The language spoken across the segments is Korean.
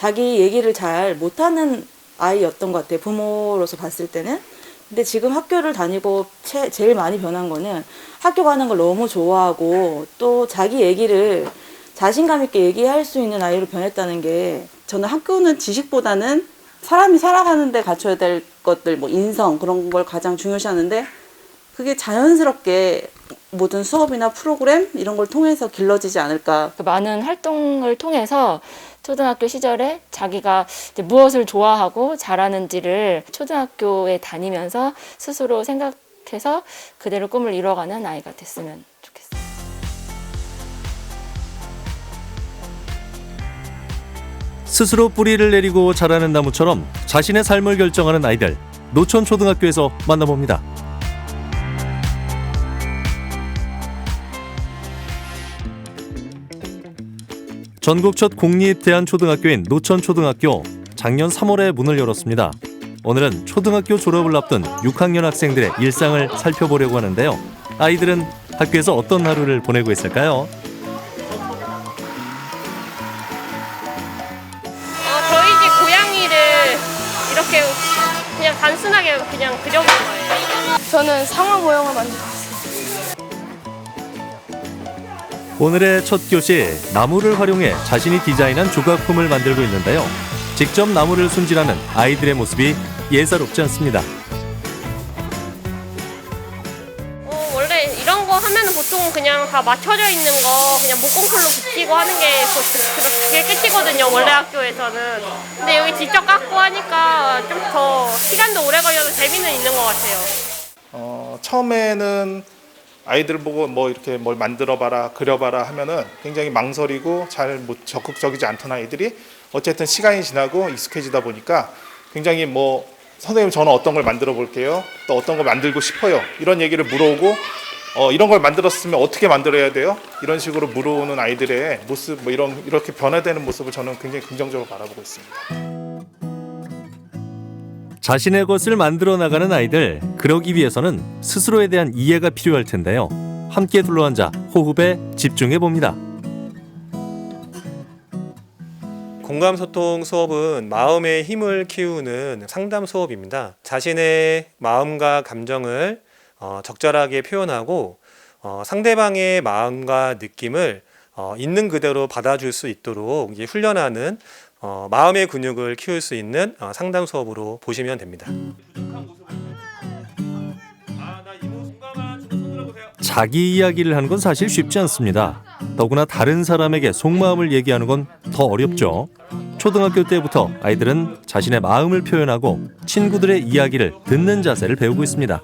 자기 얘기를 잘 못하는 아이였던 것 같아요. 부모로서 봤을 때는. 근데 지금 학교를 다니고 제일 많이 변한 거는 학교 가는 걸 너무 좋아하고 또 자기 얘기를 자신감 있게 얘기할 수 있는 아이로 변했다는 게, 저는 학교는 지식보다는 사람이 살아가는 데 갖춰야 될 것들, 뭐 인성 그런 걸 가장 중요시하는데, 그게 자연스럽게 모든 수업이나 프로그램 이런 걸 통해서 길러지지 않을까. 그 많은 활동을 통해서 초등학교 시절에 자기가 이제 무엇을 좋아하고 잘하는지를 초등학교에 다니면서 스스로 생각해서 그대로 꿈을 이뤄가는 아이가 됐으면 좋겠어요. 스스로 뿌리를 내리고 자라는 나무처럼 자신의 삶을 결정하는 아이들, 노천초등학교에서 만나봅니다. 전국 첫 공립 대안초등학교인 노천초등학교, 작년 3월에 문을 열었습니다. 오늘은 초등학교 졸업을 앞둔 6학년 학생들의 일상을 살펴보려고 하는데요. 아이들은 학교에서 어떤 하루를 보내고 있을까요? 저희 집 고양이를 이렇게 그냥 단순하게 그냥 그려본 거예요. 저는 상어 모형을 만들었어요. 오늘의 첫 교시, 나무를 활용해 자신이 디자인한 조각품을 만들고 있는데요. 직접 나무를 손질하는 아이들의 모습이 예사롭지 않습니다. 원래 이런 거 하면은 보통 그냥 다 맞춰져 있는 거 그냥 목공칼로 붙이고 하는 게 그게 끝이거든요, 원래 학교에서는. 근데 여기 직접 깎고 하니까 좀 더 시간도 오래 걸려서 재미는 있는 것 같아요. 처음에는 아이들 보고 뭐 이렇게 뭘 만들어봐라, 그려봐라 하면은 굉장히 망설이고 잘 적극적이지 않던 아이들이 어쨌든 시간이 지나고 익숙해지다 보니까 굉장히 뭐 선생님 저는 어떤 걸 만들어 볼게요, 또 어떤 걸 만들고 싶어요, 이런 얘기를 물어오고 이런 걸 만들었으면 어떻게 만들어야 돼요? 이런 식으로 물어오는 아이들의 모습, 뭐 이렇게 변화되는 모습을 저는 굉장히 긍정적으로 바라보고 있습니다. 자신의 것을 만들어 나가는 아이들, 그러기 위해서는 스스로에 대한 이해가 필요할 텐데요. 함께 둘러앉아 호흡에 집중해 봅니다. 공감소통 수업은 마음의 힘을 키우는 상담 수업입니다. 자신의 마음과 감정을 적절하게 표현하고 상대방의 마음과 느낌을 있는 그대로 받아줄 수 있도록 이제 훈련하는 마음의 근육을 키울 수 있는 상담 수업으로 보시면 됩니다. 자기 이야기를 하는 건 사실 쉽지 않습니다. 더구나 다른 사람에게 속마음을 얘기하는 건 더 어렵죠. 초등학교 때부터 아이들은 자신의 마음을 표현하고 친구들의 이야기를 듣는 자세를 배우고 있습니다.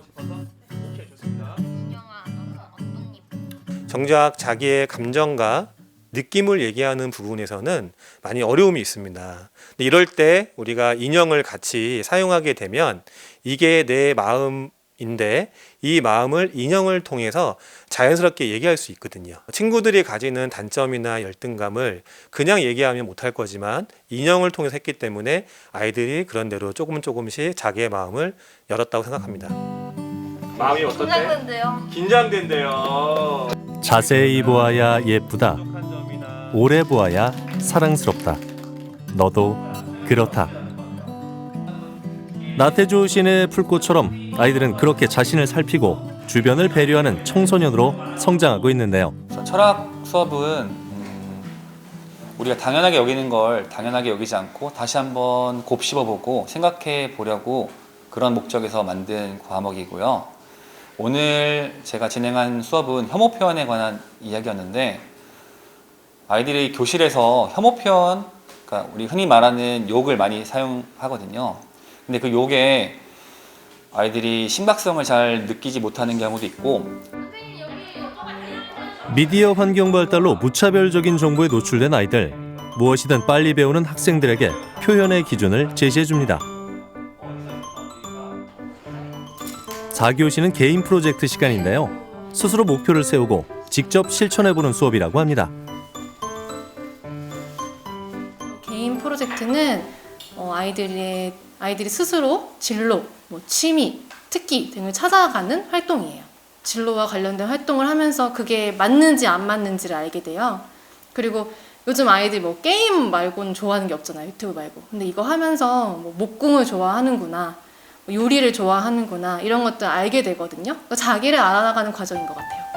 정작 자기의 감정과 느낌을 얘기하는 부분에서는 많이 어려움이 있습니다. 근데 이럴 때 우리가 인형을 같이 사용하게 되면 이게 내 마음인데 이 마음을 인형을 통해서 자연스럽게 얘기할 수 있거든요. 친구들이 가지는 단점이나 열등감을 그냥 얘기하면 못할 거지만 인형을 통해서 했기 때문에 아이들이 그런 대로 조금씩 자기의 마음을 열었다고 생각합니다. 마음이 어떻대? 긴장된대요. 긴장된대요. 자세히 보아야 예쁘다. 오래 보아야 사랑스럽다. 너도 그렇다. 나태주 시인의 풀꽃처럼 아이들은 그렇게 자신을 살피고 주변을 배려하는 청소년으로 성장하고 있는데요. 철학 수업은 우리가 당연하게 여기는 걸 당연하게 여기지 않고 다시 한번 곱씹어보고 생각해 보려고 그런 목적에서 만든 과목이고요. 오늘 제가 진행한 수업은 혐오 표현에 관한 이야기였는데, 아이들이 교실에서 혐오 표현, 그러니까 우리 흔히 말하는 욕을 많이 사용하거든요. 근데 그 욕에 아이들이 심각성을 잘 느끼지 못하는 경우도 있고, 미디어 환경 발달로 무차별적인 정보에 노출된 아이들, 무엇이든 빨리 배우는 학생들에게 표현의 기준을 제시해 줍니다. 4교시는 개인 프로젝트 시간인데요. 스스로 목표를 세우고 직접 실천해보는 수업이라고 합니다. 개인 프로젝트는 아이들이 스스로 진로, 취미, 특기 등을 찾아가는 활동이에요. 진로와 관련된 활동을 하면서 그게 맞는지 안 맞는지를 알게 돼요. 그리고 요즘 아이들이 뭐 게임 말고는 좋아하는 게 없잖아요. 유튜브 말고. 근데 이거 하면서 뭐 목공을 좋아하는구나, 뭐 요리를 좋아하는구나 이런 것들 알게 되거든요. 그러니까 자기를 알아가는 과정인 것 같아요.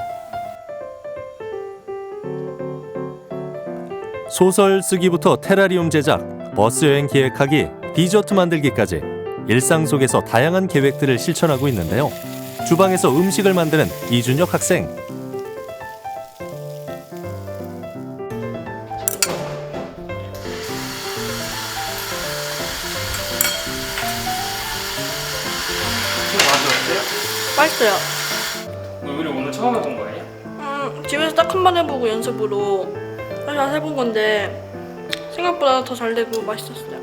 소설 쓰기부터 테라리움 제작, 버스 여행 기획하기, 디저트 만들기까지 일상 속에서 다양한 계획들을 실천하고 있는데요. 주방에서 음식을 만드는 이준혁 학생. 맛있어요. 요리 오늘 처음 해본 거예요? 집에서 딱 한 번 해보고 연습으로 사실 해본 건데 생각보다 더 잘 되고 맛있었어요.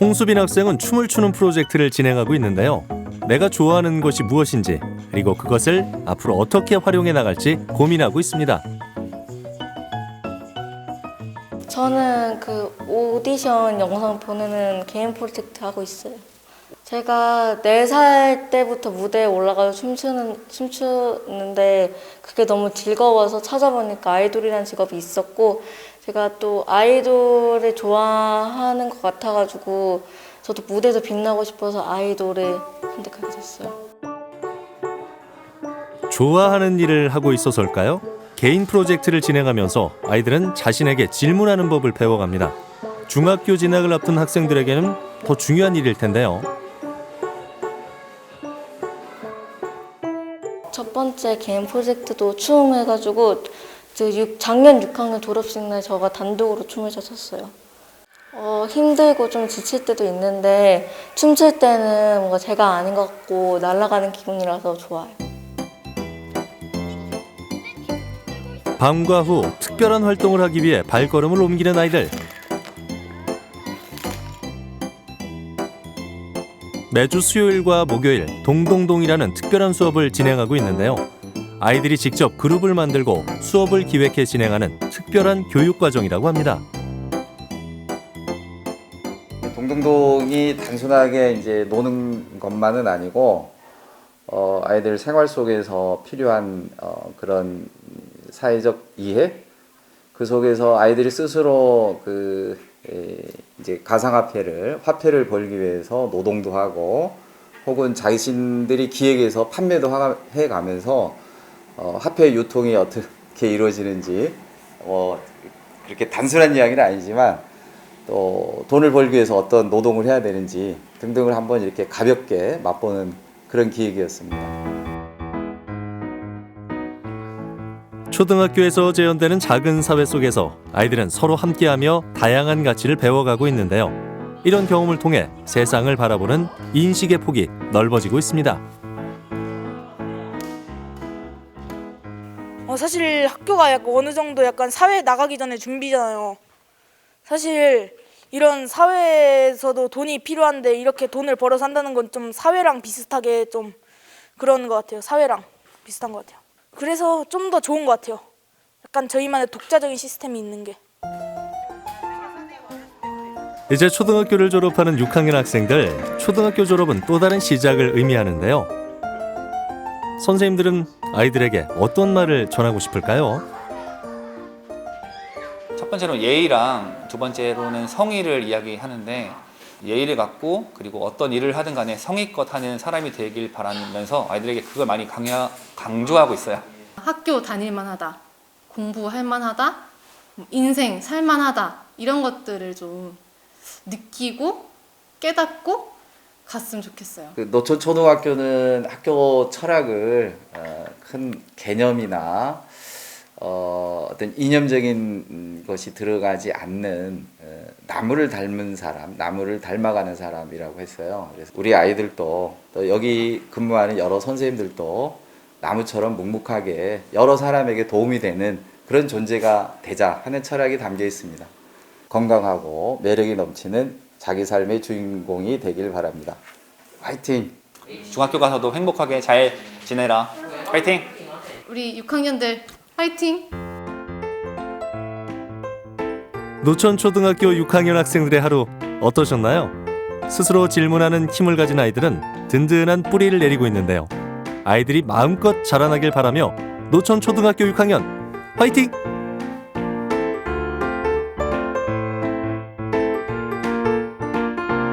홍수빈 학생은 춤을 추는 프로젝트를 진행하고 있는데요. 내가 좋아하는 것이 무엇인지, 그리고 그것을 앞으로 어떻게 활용해 나갈지 고민하고 있습니다. 저는 그 오디션 영상 보내는 개인 프로젝트 하고 있어요. 제가 4살 때부터 무대에 올라가서 춤추는데 그게 너무 즐거워서 찾아보니까 아이돌이라는 직업이 있었고, 제가 또 아이돌을 좋아하는 것 같아가지고 저도 무대에서 빛나고 싶어서 아이돌을 선택하게 됐어요. 좋아하는 일을 하고 있어서일까요? 개인 프로젝트를 진행하면서 아이들은 자신에게 질문하는 법을 배워갑니다. 중학교 진학을 앞둔 학생들에게는 더 중요한 일일 텐데요. 첫 번째 개인 프로젝트도 춤 해가지고 작년 6학년 졸업식 날 저가 단독으로 춤을 췄었어요. 힘들고 좀 지칠 때도 있는데 춤출 때는 뭔가 제가 아닌 것 같고 날아가는 기분이라서 좋아요. 방과 후 특별한 활동을 하기 위해 발걸음을 옮기는 아이들. 매주 수요일과 목요일 동동동이라는 특별한 수업을 진행하고 있는데요. 아이들이 직접 그룹을 만들고 수업을 기획해 진행하는 특별한 교육 과정이라고 합니다. 동동동이 단순하게 이제 노는 것만은 아니고 아이들 생활 속에서 필요한 그런 사회적 이해, 그 속에서 아이들이 스스로 이제 가상화폐를 화폐를 벌기 위해서 노동도 하고 혹은 자신들이 기획해서 판매도 해가면서 화폐 유통이 어떻게 이루어지는지 그렇게 단순한 이야기는 아니지만 또 돈을 벌기 위해서 어떤 노동을 해야 되는지 등등을 한번 이렇게 가볍게 맛보는 그런 기획이었습니다. 초등학교에서 재현되는 작은 사회 속에서 아이들은 서로 함께하며 다양한 가치를 배워가고 있는데요. 이런 경험을 통해 세상을 바라보는 인식의 폭이 넓어지고 있습니다. 사실 학교가 약간 어느 정도 약간 사회에 나가기 전에 준비잖아요. 사실 이런 사회에서도 돈이 필요한데 이렇게 돈을 벌어서 한다는 건 좀 사회랑 비슷하게 좀 그런 것 같아요. 사회랑 비슷한 것 같아요. 그래서 좀 더 좋은 것 같아요. 약간 저희만의 독자적인 시스템이 있는 게. 이제 초등학교를 졸업하는 6학년 학생들, 초등학교 졸업은 또 다른 시작을 의미하는데요. 선생님들은 아이들에게 어떤 말을 전하고 싶을까요? 첫 번째로 예의랑 두 번째로는 성의를 이야기하는데, 예의를 갖고 그리고 어떤 일을 하든 간에 성의껏 하는 사람이 되길 바라면서 아이들에게 그걸 많이 강조하고 있어요. 학교 다닐만 하다, 공부할 만하다, 인생 살만하다 이런 것들을 좀 느끼고 깨닫고 갔으면 좋겠어요. 노천 초등학교는 학교 철학을 큰 개념이나 어떤 이념적인 것이 들어가지 않는 나무를 닮은 사람, 나무를 닮아가는 사람이라고 했어요. 그래서 우리 아이들도 또 여기 근무하는 여러 선생님들도 나무처럼 묵묵하게 여러 사람에게 도움이 되는 그런 존재가 되자 하는 철학이 담겨 있습니다. 건강하고 매력이 넘치는 자기 삶의 주인공이 되길 바랍니다. 화이팅! 중학교 가서도 행복하게 잘 지내라. 화이팅! 우리 6학년들 화이팅! 노천초등학교 6학년 학생들의 하루 어떠셨나요? 스스로 질문하는 힘을 가진 아이들은 든든한 뿌리를 내리고 있는데요. 아이들이 마음껏 자라나길 바라며 노천초등학교 6학년 화이팅!